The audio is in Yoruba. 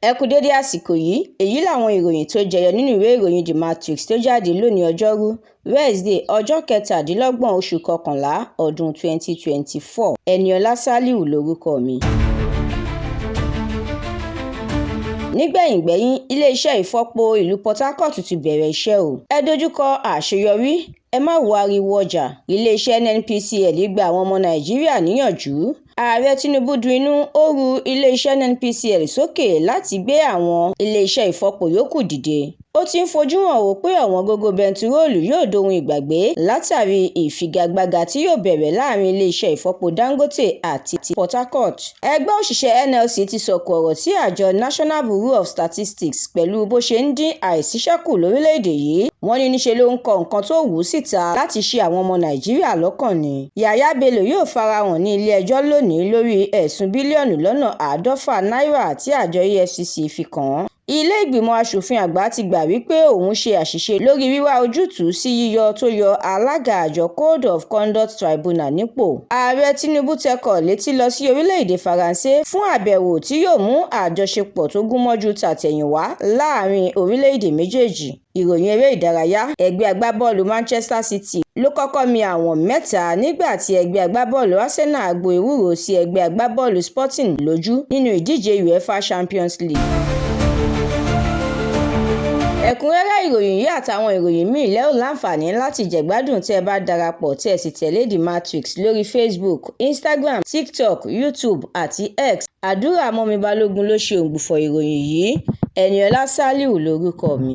Ẹ kú dédé àsìkò yìí, èyí làwọn ìròyìn tó jẹyọ nínú ìwé ìròyìn The Matrix tó jáde lónìí ọjọ́rú Wednesday ọjọ́ 17 oṣù kọkànlá ọdún 2024. Ẹniọlá Sálíù lórúkọ mi. Nígbẹ̀yìngbẹ́yín, ilé-iṣẹ́ ìfọpo ìlú Port Harcourt ti bẹ̀rẹ̀ iṣẹ́ o. Ẹ dojúkọ àṣeyọrí, ẹ má wo ariwo ọjà. Ilé-iṣẹ́ NNPCL gba àwọn ọmọ Nàìjíríà níyànjú. Ààrẹ Tinubu du inú ó ru ilé-iṣẹ́ NNPCL sókè láti gbé àwọn ilé-iṣẹ́ ìfọpo yòókù dìde. Ó ti ń fojú hàn wò pé ọ̀wọ́n gógó bẹntiróòlù yóò dohun ìgbàgbé látàrí ìfigagbága tí yóò bẹ̀rẹ̀ láàrin ilé-iṣẹ́ ìfọpo Dangote àti ti Port Harcourt. Ẹgbẹ́ òṣìṣẹ́ NLC ti sọ̀kò ọ̀rọ̀ sí àjọ National Bureau of Statistics pẹ̀lú bó ṣe ń dín àìsíṣẹ́kù lórílẹ̀‐èdè yìí. Wọ́n ní níṣe ló ń kọ nǹkan tó wù ú síta láti ṣe àwọn ọmọ Nàìjíríà lọ́kàn ni. Yàyà Bello yóò farahàn ní ilé-ẹjọ́ lónìí lórí ẹ̀sùn bílíọ̀nù lọ́nà 150 náírà tí àjọ EFCC fi kàn án. Ilé ìgbìmọ̀ aṣòfin àgbà ti gbà wípé òun ṣe àṣìṣe lórí wíwá ojútùú sí yíyọ tó yọ alága àjọ Code of Conduct Tribunal nípò. Ààrẹ Tinubu tẹkọ̀ létí lọ sí orílẹ̀-èdè Faransé fún àbẹ̀wò tí yóò mú àjọṣepọ̀ tó gúnmọ́jú tàtẹ̀yìnwá láàrin orílẹ̀-èdè méjèèjì. Ìròyìn eré ìdárayá, ẹgbẹ́ agbábọ́ọ̀lù Manchester City ló kọ́kọ́ mi àwọn mẹ́ta nígbà tí ẹgbẹ́ agbábọ́ọ̀lù Arsenal gbo ewúro sí ẹgbẹ́ agbábọ́ọ̀lù Sporting lójú nínú ìdíje UEFA Champions League. Ẹ̀kúnrẹ́rẹ́ ìròyìn yìí àtàwọn ìròyìn míì lẹ́ ò láǹfààní láti jẹ̀gbádùn tí ẹ bá darapọ̀ tí ẹ sì tẹ̀lé The Matrix lórí Facebook, Instagram, TikTok, YouTube àti X. Àdúrà mọ́mi Balógun ló ṣe òǹgbùfọ̀ ìròyìn yìí. Ẹniọlá Sálíù lórúkọ mi.